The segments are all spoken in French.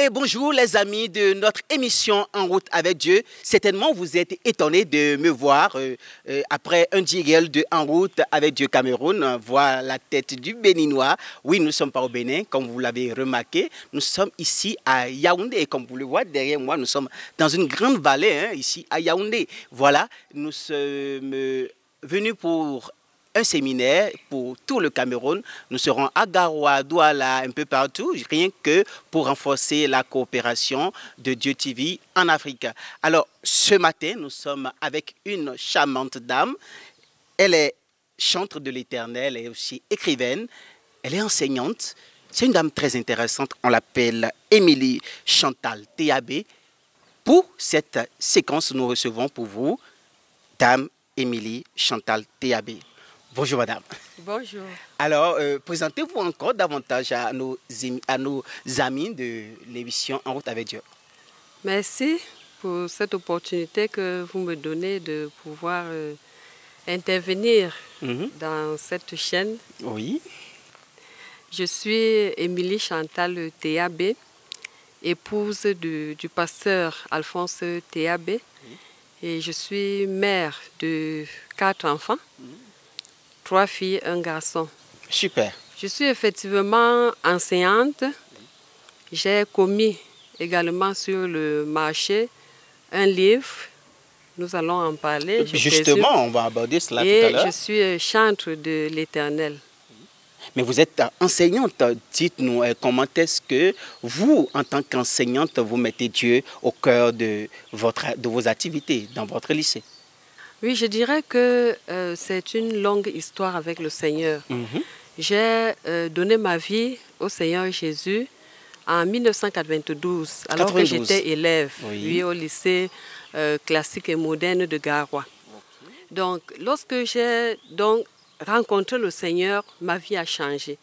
Allez, bonjour les amis de notre émission En route avec Dieu. Certainement, vous êtes étonnés de me voir après un jingle de En route avec Dieu Cameroun, voir la tête du Béninois. Oui, nous ne sommes pas au Bénin, comme vous l'avez remarqué. Nous sommes ici à Yaoundé. Et comme vous le voyez derrière moi, nous sommes dans une grande vallée, ici à Yaoundé. Voilà, nous sommes venus pour un séminaire pour tout le Cameroun. Nous serons à Garoua, Douala, un peu partout, rien que pour renforcer la coopération de Dieu TV en Afrique. Alors, ce matin, nous sommes avec une charmante dame. Elle est chantre de l'Éternel et aussi écrivaine. Elle est enseignante. C'est une dame très intéressante. On l'appelle Émilie Chantal Théabé. Pour cette séquence, nous recevons pour vous Dame Émilie Chantal Théabé. Bonjour madame. Bonjour. Alors, présentez-vous encore davantage à nos amis de l'émission En route avec Dieu. Merci pour cette opportunité que vous me donnez de pouvoir intervenir dans cette chaîne. Oui. Je suis Émilie Chantal Théabé, épouse du pasteur Alphonse Théabé, et je suis mère de 4 enfants. 3 filles, 1 garçon. Super. Je suis effectivement enseignante. J'ai commis également sur le marché un livre. Nous allons en parler. Justement, on va aborder cela tout à l'heure. Et je suis chantre de l'Éternel. Mais vous êtes enseignante. Dites-nous comment est-ce que vous, en tant qu'enseignante, vous mettez Dieu au cœur de vos activités dans votre lycée? Oui, je dirais que c'est une longue histoire avec le Seigneur. J'ai donné ma vie au Seigneur Jésus en 1992, alors que j'étais élève au lycée classique et moderne de Garoua. Donc, lorsque j'ai rencontré le Seigneur, ma vie a changé.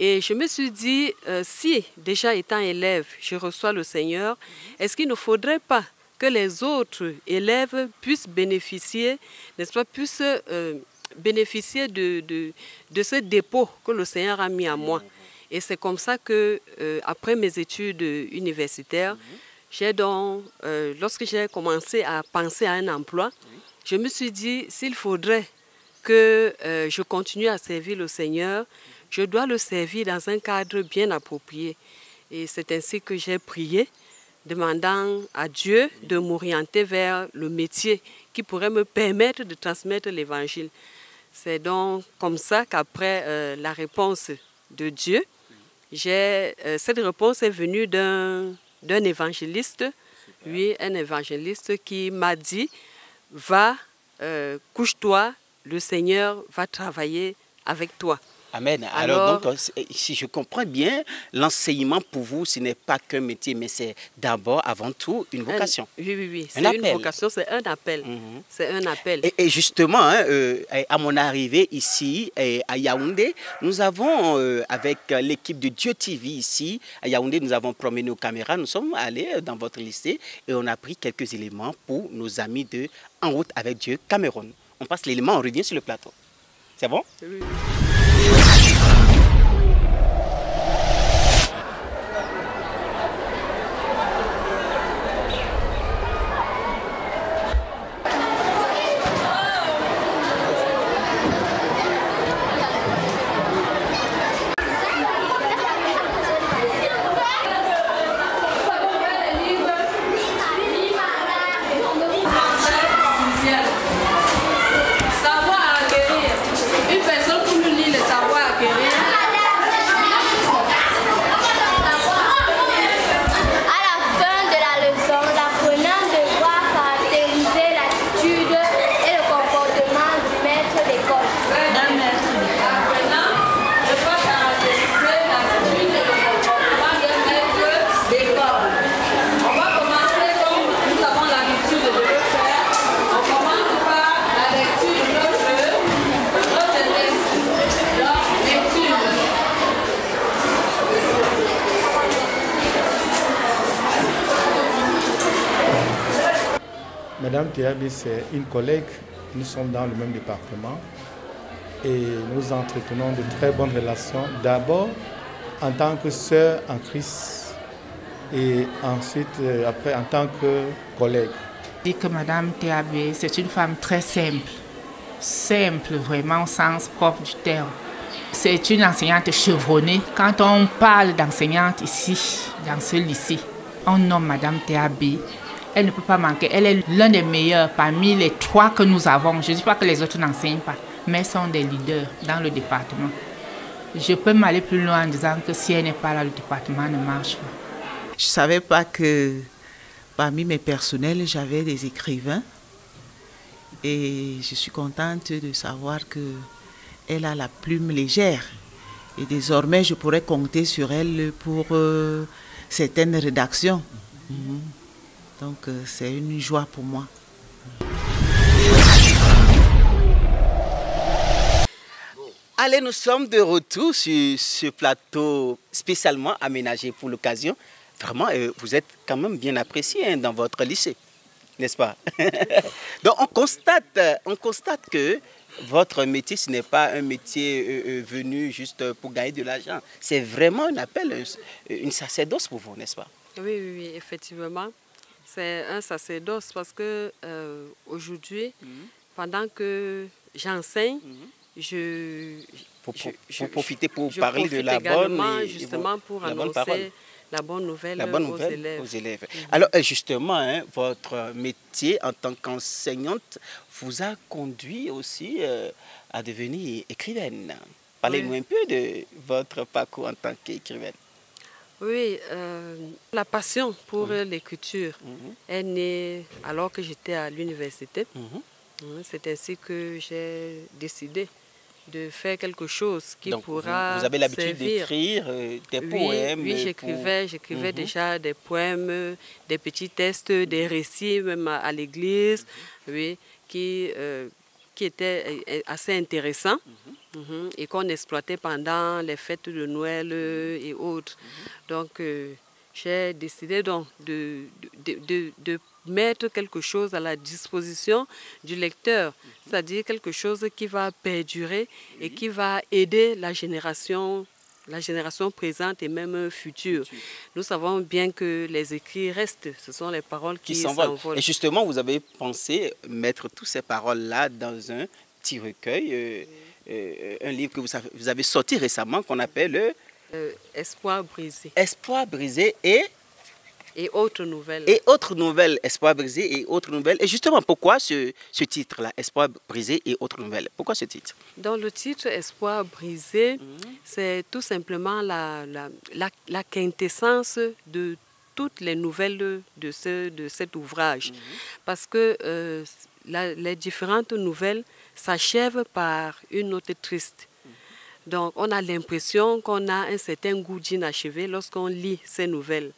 Et je me suis dit, si déjà étant élève, je reçois le Seigneur, est-ce qu'il ne faudrait pas que les autres élèves puissent bénéficier, n'est-ce pas, puissent bénéficier de ce dépôt que le Seigneur a mis à moi. Et c'est comme ça que, après mes études universitaires, lorsque j'ai commencé à penser à un emploi, je me suis dit, s'il faudrait que je continue à servir le Seigneur, je dois le servir dans un cadre bien approprié. Et c'est ainsi que j'ai prié, demandant à Dieu de m'orienter vers le métier qui pourrait me permettre de transmettre l'Évangile. C'est donc comme ça qu'après la réponse de Dieu, cette réponse est venue d'un évangéliste, un évangéliste qui m'a dit, va, couche-toi, le Seigneur va travailler avec toi. Amen. Alors donc, si je comprends bien, l'enseignement pour vous, ce n'est pas qu'un métier, mais c'est d'abord, avant tout, une vocation. Oui. C'est une vocation, c'est un appel. C'est un appel. Et justement, à mon arrivée ici, à Yaoundé, nous avons, avec l'équipe de Dieu TV ici, à Yaoundé, nous avons promené nos caméras, nous sommes allés dans votre lycée et on a pris quelques éléments pour nos amis de En route avec Dieu Cameroun. On passe l'élément, on revient sur le plateau. C'est bon? Oui. Madame Théabé, c'est une collègue, nous sommes dans le même département et nous entretenons de très bonnes relations. D'abord, en tant que sœur en Christ, et ensuite, après, en tant que collègue. Je dis que Madame Théabé, c'est une femme très simple. Simple, vraiment, au sens propre du terme. C'est une enseignante chevronnée. Quand on parle d'enseignante ici, dans ce lycée, on nomme Madame Théabé. Elle ne peut pas manquer. Elle est l'un des meilleurs parmi les 3 que nous avons. Je ne dis pas que les autres n'enseignent pas, mais sont des leaders dans le département. Je peux m'aller plus loin en disant que si elle n'est pas là, le département ne marche pas. Je ne savais pas que parmi mes personnels, j'avais des écrivains. Et je suis contente de savoir qu'elle a la plume légère. Et désormais, je pourrais compter sur elle pour certaines rédactions. Donc, c'est une joie pour moi. Allez, nous sommes de retour sur ce plateau spécialement aménagé pour l'occasion. Vraiment, vous êtes quand même bien apprécié dans votre lycée, n'est-ce pas? Donc, on constate que votre métier, ce n'est pas un métier venu juste pour gagner de l'argent. C'est vraiment un appel, une sacerdoce pour vous, n'est-ce pas? Oui, effectivement. C'est un sacerdoce parce que aujourd'hui, pendant que j'enseigne, je profite de la bonne justement pour annoncer la bonne nouvelle aux élèves. Alors justement, votre métier en tant qu'enseignante vous a conduit aussi à devenir écrivaine. Parlez-nous un peu de votre parcours en tant qu'écrivaine. Oui, la passion pour l'écriture est née alors que j'étais à l'université. C'est ainsi que j'ai décidé de faire quelque chose qui pourra vous avez l'habitude d'écrire des poèmes? Oui, j'écrivais déjà des poèmes, des petits textes, des récits même à l'église, qui étaient assez intéressants et qu'on exploitait pendant les fêtes de Noël et autres. Donc, j'ai décidé donc de mettre quelque chose à la disposition du lecteur, c'est-à-dire quelque chose qui va perdurer et qui va aider la génération présente et même future. Nous savons bien que les écrits restent, ce sont les paroles qui s'envolent. Et justement, vous avez pensé mettre toutes ces paroles-là dans un petit recueil, un livre que vous avez sorti récemment qu'on appelle Espoir brisé. Espoir brisé et autres nouvelles. Et autres nouvelles, Espoir brisé et autres nouvelles. Et justement, pourquoi ce titre-là, Espoir brisé et autres nouvelles? Pourquoi ce titre? Dans le titre Espoir brisé, c'est tout simplement la quintessence de toutes les nouvelles de cet ouvrage. Parce que les différentes nouvelles s'achèvent par une note triste. Donc, on a l'impression qu'on a un certain goût d'inachevé lorsqu'on lit ces nouvelles.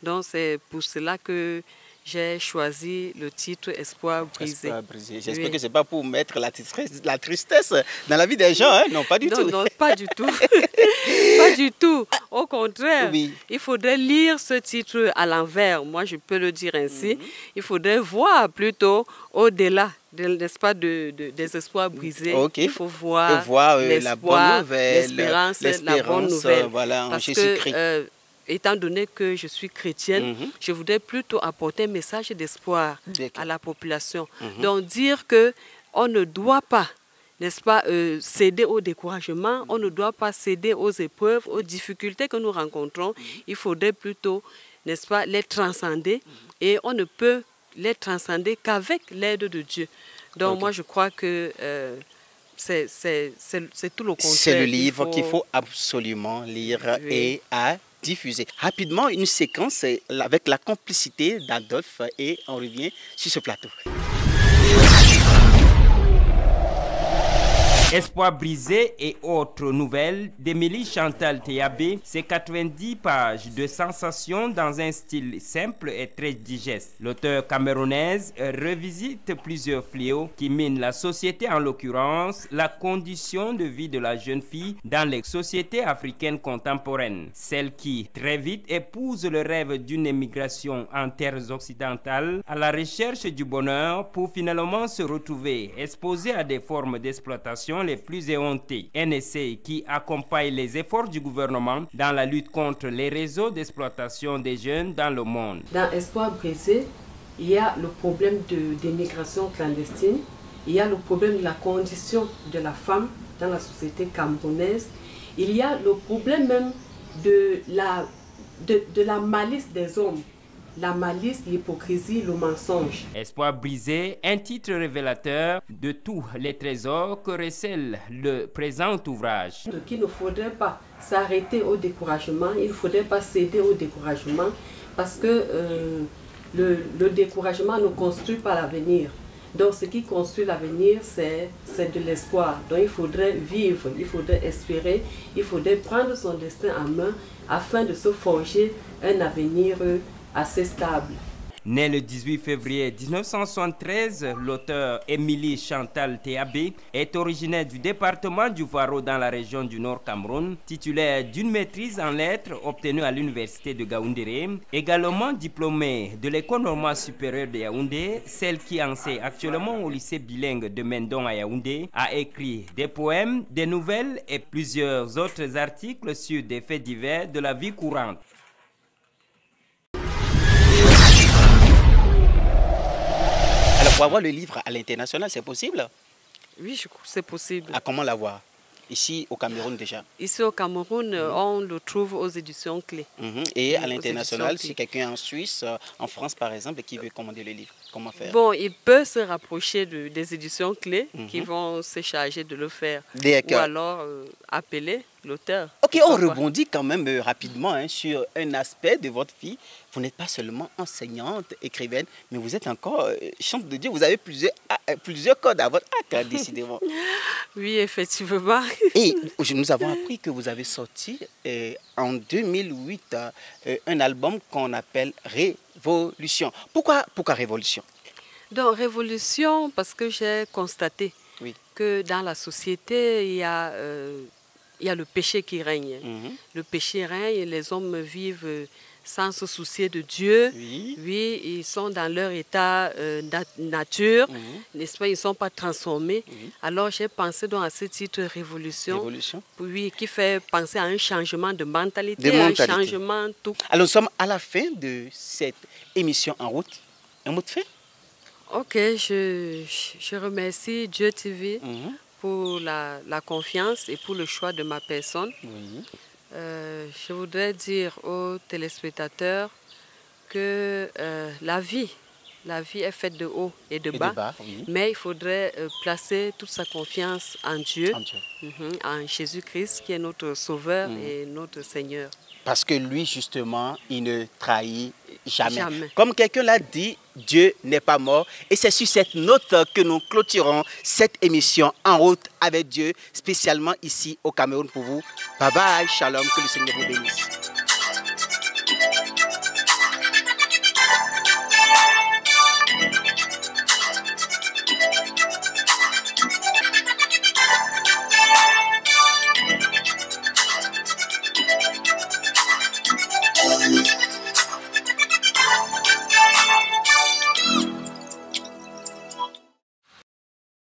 Donc, c'est pour cela que j'ai choisi le titre Espoir brisé. Espoir brisé. J'espère que ce n'est pas pour mettre la tristesse dans la vie des gens, hein? Non, pas du tout. Non, pas du tout. Pas du tout. Au contraire, il faudrait lire ce titre à l'envers. Moi, je peux le dire ainsi. Il faudrait voir plutôt au-delà, n'est-ce pas, des espoirs brisés. Il faut voir la bonne nouvelle, l'espérance, la bonne nouvelle. Voilà, parce que, étant donné que je suis chrétienne, je voudrais plutôt apporter un message d'espoir à la population. Donc dire qu'on ne doit pas, n'est-ce pas, céder au découragement, on ne doit pas céder aux épreuves, aux difficultés que nous rencontrons. Il faudrait plutôt, n'est-ce pas, les transcender. Et on ne peut les transcender qu'avec l'aide de Dieu. Donc moi, je crois que c'est tout le contraire. C'est le livre qu'il faut absolument lire et à diffuser. Rapidement, une séquence avec la complicité d'Adolphe et on revient sur ce plateau. Espoir brisé et autres nouvelles d'Émilie Chantal Théabé, c'est 90 pages de sensations dans un style simple et très digeste. L'auteure camerounaise revisite plusieurs fléaux qui minent la société, en l'occurrence la condition de vie de la jeune fille dans les sociétés africaines contemporaines. Celle qui, très vite, épouse le rêve d'une émigration en terres occidentales à la recherche du bonheur pour finalement se retrouver exposée à des formes d'exploitation les plus éhontées. Un essai qui accompagne les efforts du gouvernement dans la lutte contre les réseaux d'exploitation des jeunes dans le monde. Dans Espoir brisé, il y a le problème des migrations clandestines, il y a le problème de la condition de la femme dans la société camerounaise, il y a le problème même de la malice des hommes. La malice, l'hypocrisie, le mensonge. Espoir brisé, un titre révélateur de tous les trésors que recèle le présent ouvrage. Donc il ne faudrait pas s'arrêter au découragement, il ne faudrait pas céder au découragement parce que le découragement ne construit pas l'avenir. Donc ce qui construit l'avenir, c'est de l'espoir. Donc il faudrait vivre, il faudrait espérer, il faudrait prendre son destin en main afin de se forger un avenir assez stable. Né le 18 février 1973, l'auteur Émilie Chantal Théabé est originaire du département du Varo dans la région du Nord Cameroun, titulaire d'une maîtrise en lettres obtenue à l'université de Gaoundéré, également diplômée de l'école normale supérieure de Yaoundé, celle qui enseigne actuellement au lycée bilingue de Mendon à Yaoundé, a écrit des poèmes, des nouvelles et plusieurs autres articles sur des faits divers de la vie courante. Alors, pour avoir le livre à l'international, c'est possible? Oui, c'est possible. Ah, comment l'avoir? Ici, au Cameroun déjà? Ici, au Cameroun, on le trouve aux éditions Clés. Et à l'international, si quelqu'un est en Suisse, en France par exemple, et qui veut commander le livre, comment faire? Bon, il peut se rapprocher des éditions Clés qui vont se charger de le faire. Ou alors appeler l'auteur. Ok, on rebondit quand même rapidement sur un aspect de votre vie. Vous n'êtes pas seulement enseignante, écrivaine, mais vous êtes encore, chance de Dieu, vous avez plusieurs codes à votre acte, décidément. Oui, effectivement. Et nous avons appris que vous avez sorti en 2008 un album qu'on appelle Révolution. Pourquoi Révolution? Donc, Révolution, parce que j'ai constaté que dans la société, il y a le péché qui règne. Le péché règne, les hommes vivent sans se soucier de Dieu. Oui, ils sont dans leur état nature, n'est-ce pas? Ils ne sont pas transformés. Alors j'ai pensé donc à ce titre Révolution, qui fait penser à un changement de mentalité, un changement tout. Alors nous sommes à la fin de cette émission En route. Un mot de fin? Ok, je remercie Dieu TV pour la confiance et pour le choix de ma personne. Je voudrais dire aux téléspectateurs que la vie est faite de haut et de bas, mais il faudrait placer toute sa confiance en Dieu, en Jésus-Christ qui est notre Sauveur et notre Seigneur. Parce que lui, justement, il ne trahit jamais. Comme quelqu'un l'a dit, Dieu n'est pas mort. Et c'est sur cette note que nous clôturons cette émission En route avec Dieu, spécialement ici au Cameroun pour vous. Bye bye, shalom, que le Seigneur vous bénisse.